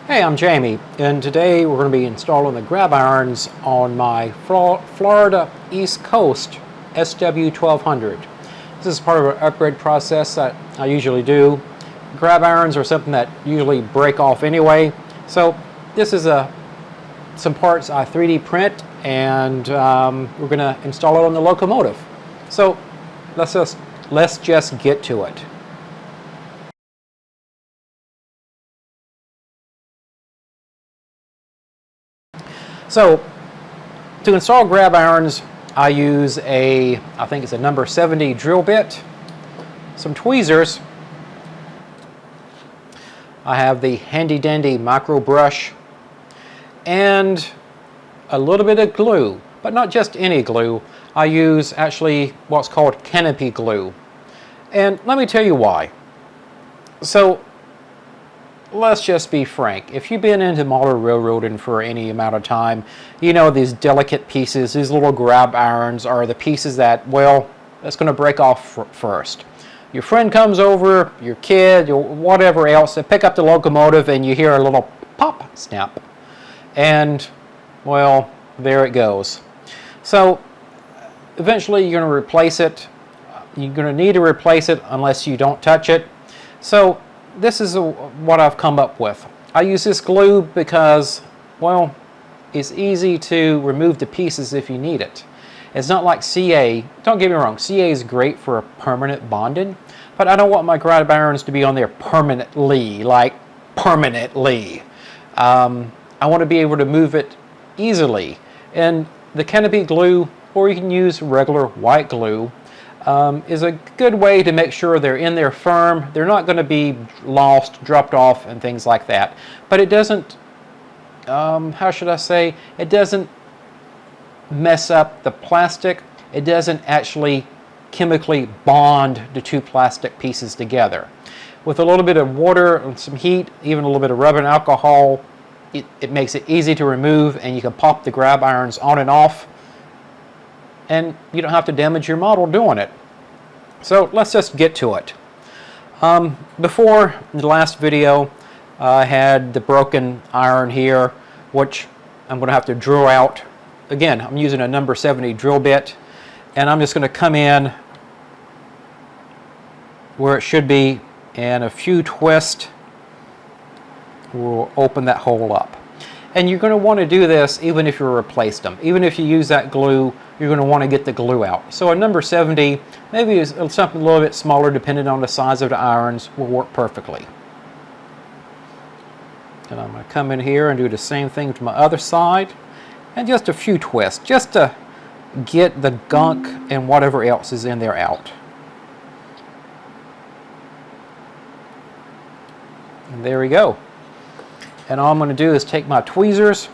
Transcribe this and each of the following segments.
Hey, I'm Jamie, and today we're going to be installing the grab irons on my Florida East Coast SW1200. This is part of an upgrade process that I usually do. Grab irons are something that usually break off anyway, so this is some parts I 3D print, and we're going to install it on the locomotive. So let's just get to it. So, to install grab irons, I use I think it's a number 70 drill bit, some tweezers. I have the handy dandy micro brush, and a little bit of glue, but not just any glue. I use actually what's called canopy glue. And let me tell you why. So, let's just be frank. If you've been into model railroading for any amount of time, you know these delicate pieces, these little grab irons are the pieces that, well, that's going to break off first. Your friend comes over, your kid, or whatever else, they pick up the locomotive and you hear a little pop snap. And, well, there it goes. So, eventually you're going to replace it. You're going to need to replace it unless you don't touch it. So, this is what I've come up with. I use this glue because, well, it's easy to remove the pieces if you need it. It's not like CA. Don't get me wrong, CA is great for a permanent bonding, but I don't want my grab irons to be on there permanently, like permanently. I want to be able to move it easily. And the canopy glue, or you can use regular white glue, is a good way to make sure they're in there firm. They're not going to be lost, dropped off, and things like that. But it doesn't, how should I say, it doesn't mess up the plastic. It doesn't actually chemically bond the two plastic pieces together. With a little bit of water and some heat, even a little bit of rubbing alcohol, it makes it easy to remove, and you can pop the grab irons on and off, and you don't have to damage your model doing it. So let's just get to it. Before the last video, I had the broken iron here, which I'm going to have to drill out. Again, I'm using a number 70 drill bit, and I'm just going to come in where it should be, and a few twists will open that hole up. And you're going to want to do this even if you replace them. Even if you use that glue, you're going to want to get the glue out. So a number 70, maybe something a little bit smaller depending on the size of the irons, will work perfectly. And I'm going to come in here and do the same thing to my other side. And just a few twists, just to get the gunk and whatever else is in there out. And there we go. And all I'm going to do is take my tweezers,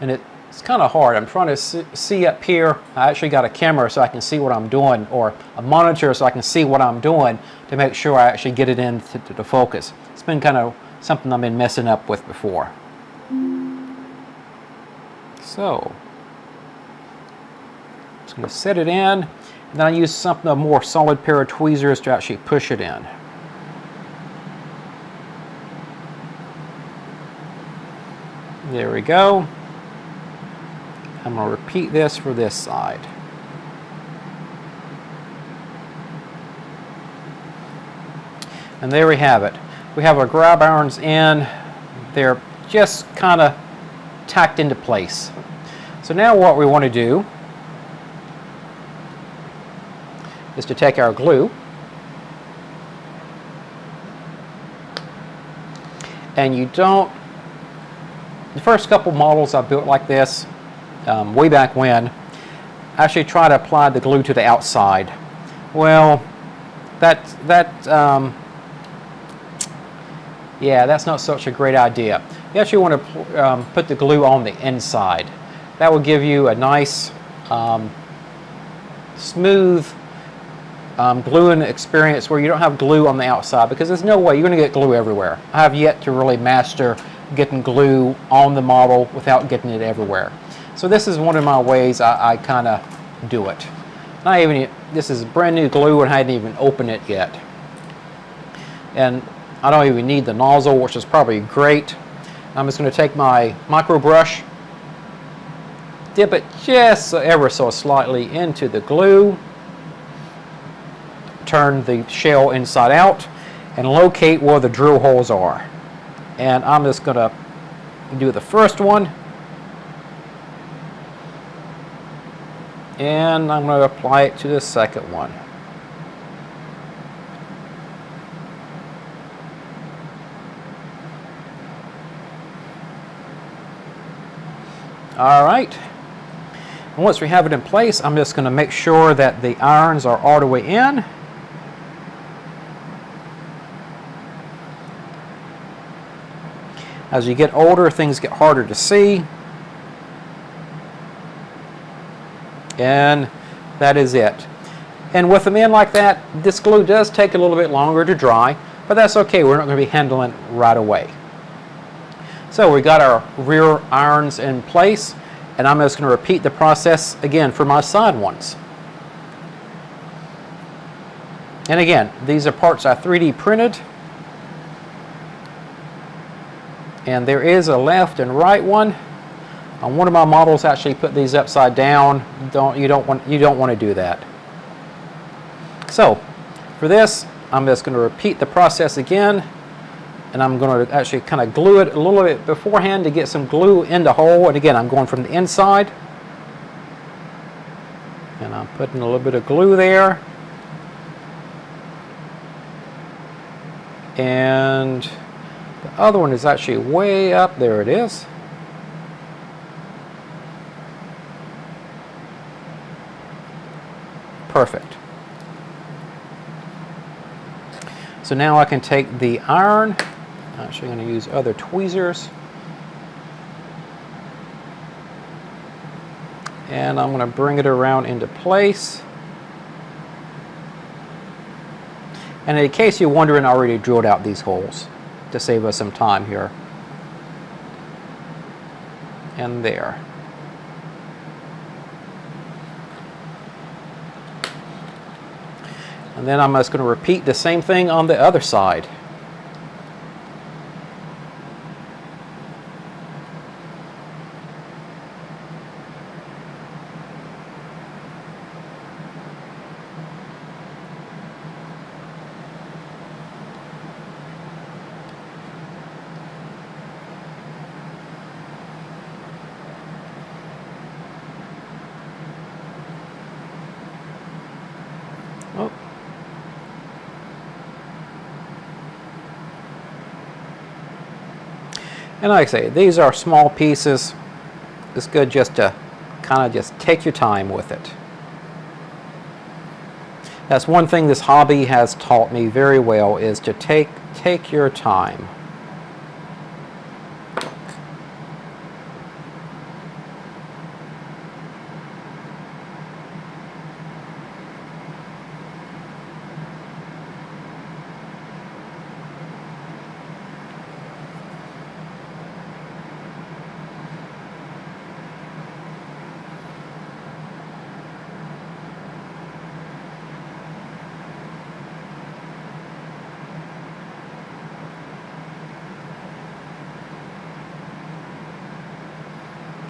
and it's kind of hard. I'm trying to see up here. I actually got a camera so I can see what I'm doing, or a monitor so I can see what I'm doing to make sure I actually get it into the focus. It's been kind of something I've been messing up with before. So, just going to set it in, and then I use a more solid pair of tweezers to actually push it in. There we go. I'm going to repeat this for this side. And there we have it. We have our grab irons in. They're just kind of tacked into place. So now what we want to do is to take our glue and the first couple models I built like this, way back when, I actually try to apply the glue to the outside. Well, that's not such a great idea. You actually want to put the glue on the inside. That will give you a nice, smooth gluing experience where you don't have glue on the outside, because there's no way you're going to get glue everywhere. I have yet to really master getting glue on the model without getting it everywhere. So this is one of my ways I kind of do it. This is brand new glue and I hadn't even opened it yet. And I don't even need the nozzle, which is probably great. I'm just going to take my micro brush, dip it just ever so slightly into the glue, turn the shell inside out, and locate where the drill holes are. And I'm just going to do the first one, and I'm going to apply it to the second one. All right, and once we have it in place, I'm just going to make sure that the irons are all the way in. As you get older, things get harder to see. And that is it. And with them in like that, this glue does take a little bit longer to dry, but that's okay. We're not going to be handling it right away. So we got our rear irons in place, and I'm just going to repeat the process again for my side ones. And again, these are parts I 3D printed. And there is a left and right one. On one of my models, actually put these upside down. You don't want to do that. So for this, I'm just going to repeat the process again, and I'm going to actually kind of glue it a little bit beforehand to get some glue in the hole. And again, I'm going from the inside, and I'm putting a little bit of glue there. And the other one is actually way up. There it is. Perfect. So now I can take the iron. I'm actually going to use other tweezers. And I'm going to bring it around into place. And in case you're wondering, I already drilled out these holes to save us some time here. And there. And then I'm just going to repeat the same thing on the other side. Oh. And like I say, these are small pieces. It's good just to kind of just take your time with it. That's one thing this hobby has taught me very well, is to take your time.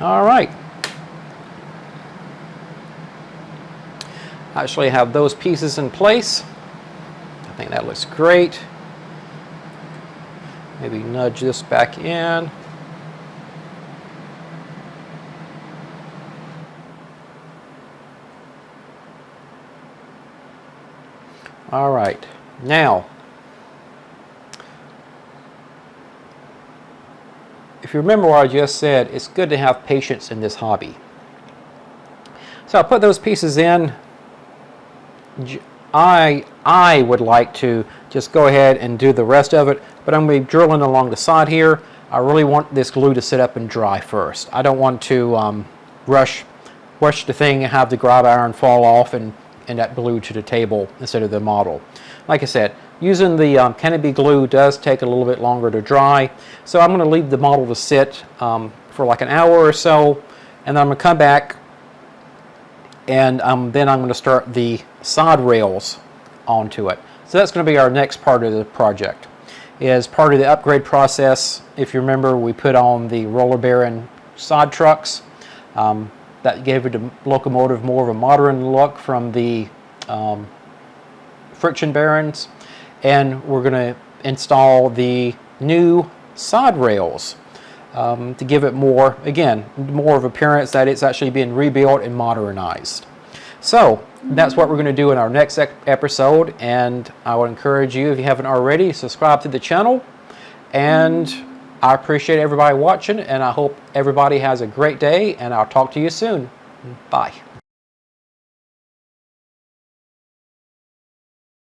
All right. I actually have those pieces in place. I think that looks great. Maybe nudge this back in. All right. Now, if you remember what I just said, it's good to have patience in this hobby. So I put those pieces in. I would like to just go ahead and do the rest of it, but I'm going to be drilling along the side here. I really want this glue to sit up and dry first. I don't want to rush the thing and have the grab iron fall off and that glue to the table instead of the model. Like I said, using the canopy glue does take a little bit longer to dry, so I'm going to leave the model to sit for like an hour or so, and then I'm going to come back, and then I'm going to start the side rails onto it. So that's going to be our next part of the project. is part of the upgrade process. If you remember, we put on the roller bearing side trucks. That gave the locomotive more of a modern look from the friction bearings. And we're going to install the new side rails to give it more, again, more of appearance that it's actually being rebuilt and modernized. So that's what we're going to do in our next episode, and I would encourage you, if you haven't already, subscribe to the channel. And I appreciate everybody watching, and I hope everybody has a great day, and I'll talk to you soon. Bye.